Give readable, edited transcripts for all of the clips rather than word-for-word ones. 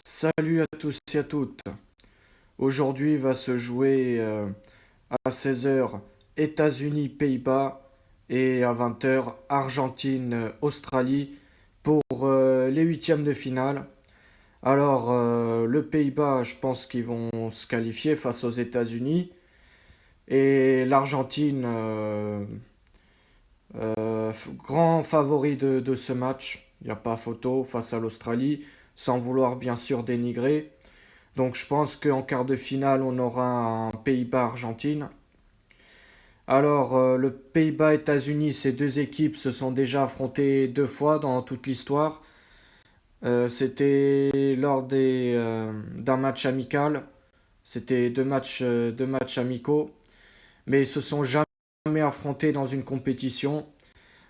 Salut à tous et à toutes. Aujourd'hui va se jouer à 16 heures États-Unis-Pays-Bas et à 20 heures Argentine-Australie pour les huitièmes de finale. Alors le Pays-Bas, je pense qu'ils vont se qualifier face aux États-Unis et l'Argentine, grand favori de ce match. Il n'y a pas photo face à l'Australie, sans vouloir bien sûr dénigrer. Donc je pense qu'en quart de finale, on aura un Pays-Bas-Argentine. Alors, le Pays-Bas-États-Unis, ces deux équipes se sont déjà affrontées deux fois dans toute l'histoire. C'était lors d'un match amical. C'était deux matchs amicaux. Mais ils se sont jamais affrontés dans une compétition.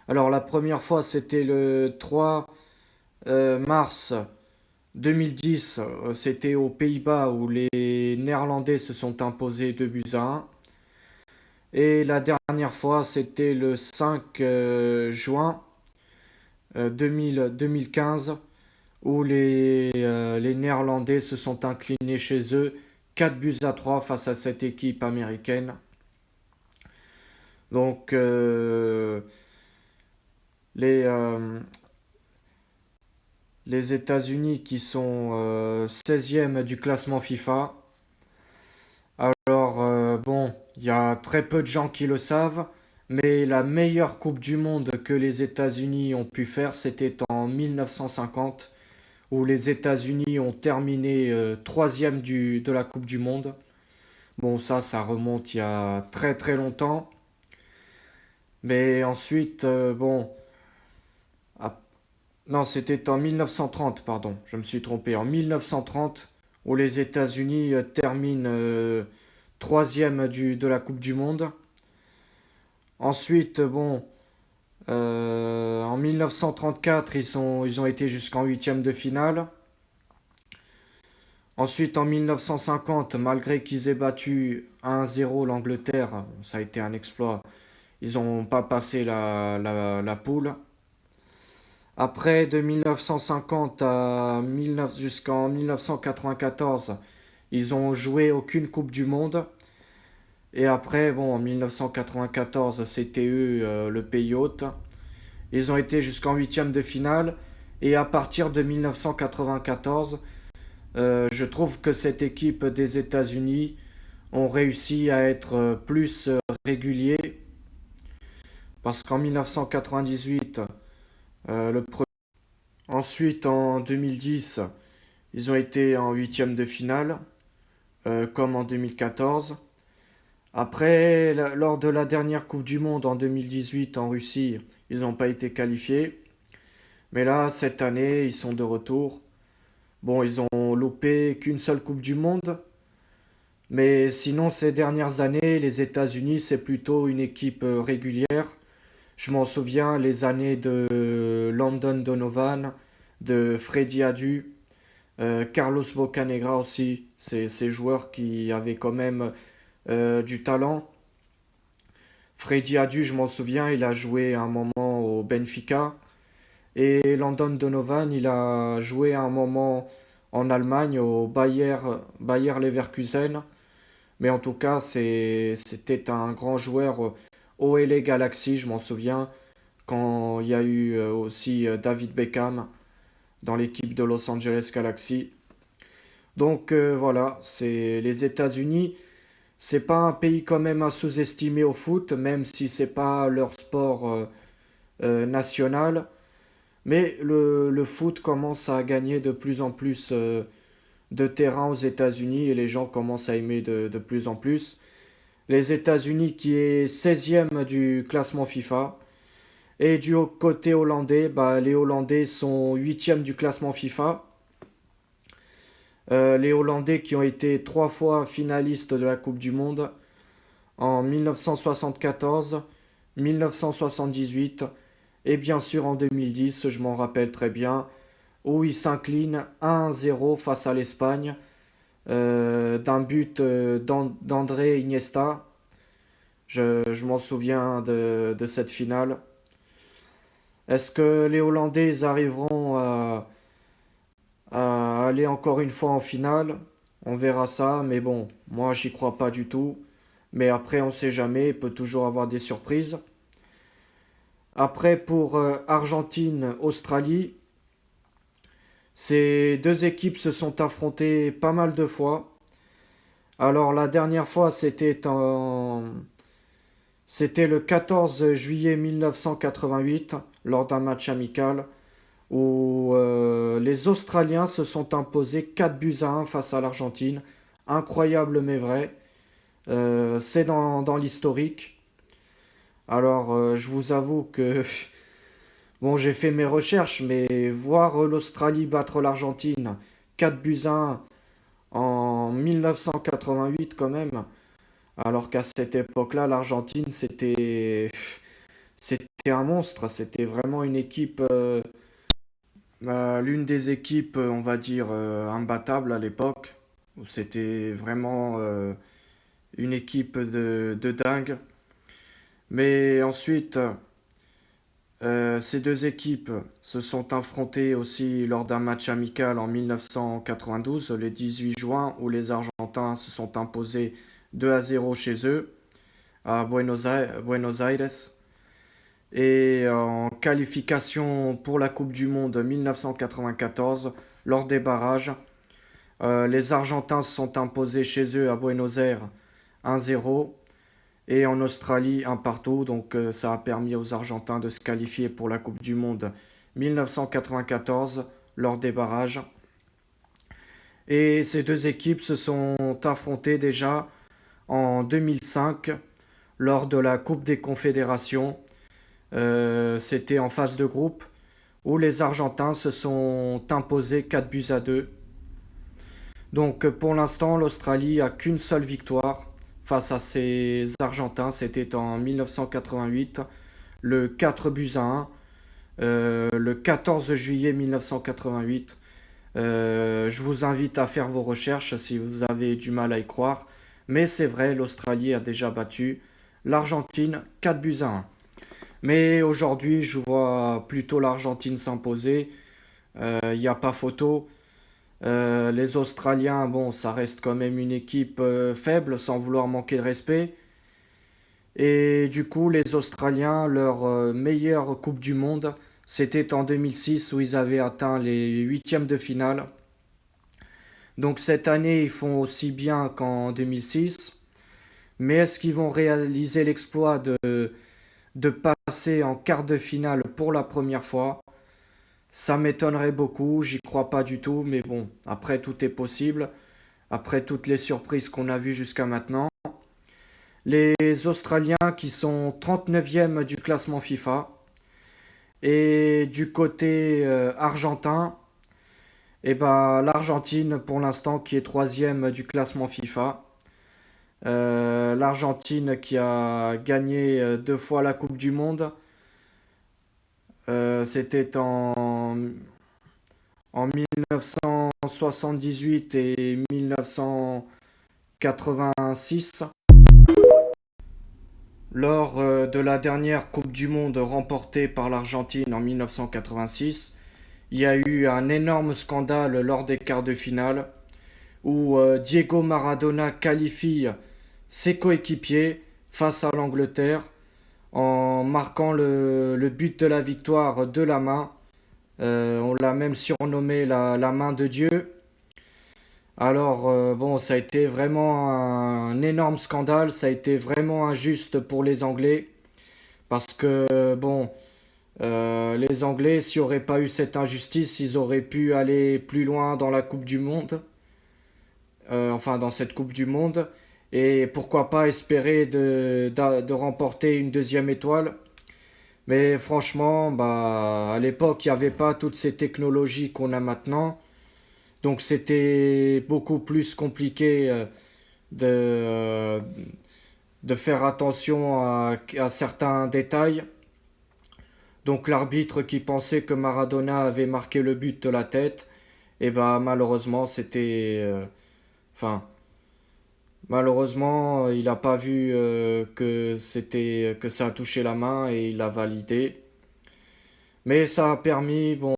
Alors, la première fois, c'était le 3 mars 2010. C'était aux Pays-Bas où les Néerlandais se sont imposés 2 buts à 1. Et la dernière fois, c'était le 5 juin 2015, où les Néerlandais se sont inclinés chez eux 4 buts à 3 face à cette équipe américaine. Donc, les, euh, les États-Unis qui sont 16e du classement FIFA. Alors, bon, il y a très peu de gens qui le savent, mais la meilleure Coupe du Monde que les États-Unis ont pu faire, c'était en 1950, où les États-Unis ont terminé troisième de la Coupe du Monde. Bon, ça remonte il y a très très longtemps. Mais ensuite, bon, ah, non, c'était en 1930, pardon, je me suis trompé, en 1930, où les États-Unis terminent troisième de la Coupe du Monde. Ensuite, bon, en 1934, ils ont été jusqu'en huitième de finale. Ensuite, en 1950, malgré qu'ils aient battu 1-0 l'Angleterre, ça a été un exploit, ils n'ont pas passé la poule. Après, de 1950 jusqu'en 1994, ils ont joué aucune Coupe du Monde. Et après, bon, en 1994, c'était eux le pays hôte. Ils ont été jusqu'en huitième de finale. Et à partir de 1994, je trouve que cette équipe des États-Unis ont réussi à être plus réguliers. Parce qu'en 1998, le premier. Ensuite, en 2010, ils ont été en huitième de finale, comme en 2014. Après, lors de la dernière Coupe du Monde en 2018 en Russie, ils n'ont pas été qualifiés. Mais là, cette année, ils sont de retour. Bon, ils ont loupé qu'une seule Coupe du Monde. Mais sinon, ces dernières années, les États-Unis, c'est plutôt une équipe régulière. Je m'en souviens, les années de Landon Donovan, de Freddy Adu, Carlos Bocanegra aussi. C'est ces joueurs qui avaient quand même du talent. Freddy Adu, je m'en souviens, il a joué un moment au Benfica. Et Landon Donovan, il a joué un moment en Allemagne au Bayer Leverkusen. Mais en tout cas, c'était un grand joueur au LA Galaxy, je m'en souviens, quand il y a eu aussi David Beckham dans l'équipe de Los Angeles Galaxy. Donc voilà, c'est les États-Unis. C'est pas un pays quand même à sous-estimer au foot, même si c'est pas leur sport national. Mais le foot commence à gagner de plus en plus de terrain aux États-Unis et les gens commencent à aimer de plus en plus. Les États-Unis qui est 16e du classement FIFA. Et du côté hollandais, bah, les Hollandais sont 8e du classement FIFA. Les Hollandais qui ont été trois fois finalistes de la Coupe du Monde en 1974, 1978 et bien sûr en 2010, je m'en rappelle très bien, où ils s'inclinent 1-0 face à l'Espagne d'un but d'André Iniesta. Je m'en souviens de cette finale. Est-ce que les Hollandais arriveront à aller encore une fois en finale. On verra ça, mais bon, moi j'y crois pas du tout. Mais après, on sait jamais, il peut toujours avoir des surprises. Après, pour Argentine-Australie, ces deux équipes se sont affrontées pas mal de fois. Alors la dernière fois, c'était le 14 juillet 1988, lors d'un match amical, où les Australiens se sont imposés 4 buts à 1 face à l'Argentine. Incroyable mais vrai. C'est dans l'historique. Alors, je vous avoue que bon, j'ai fait mes recherches, mais voir l'Australie battre l'Argentine 4 buts à 1 en 1988 quand même, alors qu'à cette époque-là, l'Argentine c'était un monstre, c'était vraiment une équipe, l'une des équipes, on va dire, imbattables à l'époque, où c'était vraiment une équipe de dingue. Mais ensuite, ces deux équipes se sont affrontées aussi lors d'un match amical en 1992, le 18 juin, où les Argentins se sont imposés 2-0 chez eux, à Buenos Aires. Et en qualification pour la Coupe du Monde 1994, lors des barrages, les Argentins se sont imposés chez eux à Buenos Aires 1-0 et en Australie un partout. Donc ça a permis aux Argentins de se qualifier pour la Coupe du Monde 1994 lors des barrages. Et ces deux équipes se sont affrontées déjà en 2005 lors de la Coupe des Confédérations. C'était en phase de groupe où les Argentins se sont imposés 4 buts à 2. Donc pour l'instant, l'Australie a qu'une seule victoire face à ces Argentins. C'était en 1988, le 4 buts à 1, le 14 juillet 1988. Je vous invite à faire vos recherches si vous avez du mal à y croire. Mais c'est vrai, l'Australie a déjà battu l'Argentine 4 buts à 1. Mais aujourd'hui, je vois plutôt l'Argentine s'imposer. Il n'y a pas photo. Les Australiens, bon, ça reste quand même une équipe faible, sans vouloir manquer de respect. Et du coup, les Australiens, leur meilleure Coupe du Monde, c'était en 2006 où ils avaient atteint les huitièmes de finale. Donc cette année, ils font aussi bien qu'en 2006. Mais est-ce qu'ils vont réaliser l'exploit de passer en quart de finale pour la première fois? Ça m'étonnerait beaucoup, j'y crois pas du tout, mais bon, après tout est possible, après toutes les surprises qu'on a vues jusqu'à maintenant. Les Australiens qui sont 39e du classement FIFA, et du côté argentin, et ben, l'Argentine pour l'instant qui est troisième du classement FIFA. L'Argentine qui a gagné deux fois la Coupe du Monde. C'était en 1978 et 1986. Lors de la dernière Coupe du Monde remportée par l'Argentine en 1986, il y a eu un énorme scandale lors des quarts de finale où Diego Maradona qualifie ses coéquipiers face à l'Angleterre en marquant le but de la victoire de la main. On l'a même surnommé la main de Dieu. Alors, bon, ça a été vraiment un énorme scandale, ça a été vraiment injuste pour les Anglais, parce que, bon, les Anglais, s'il n'y aurait pas eu cette injustice, ils auraient pu aller plus loin dans la Coupe du Monde, enfin dans cette Coupe du Monde, et pourquoi pas espérer de remporter une deuxième étoile. Mais franchement, bah, à l'époque, il n'y avait pas toutes ces technologies qu'on a maintenant. Donc c'était beaucoup plus compliqué de, euh, de faire attention à certains détails. Donc l'arbitre qui pensait que Maradona avait marqué le but de la tête, et ben malheureusement enfin malheureusement il n'a pas vu que ça a touché la main et il a validé. Mais ça a permis bon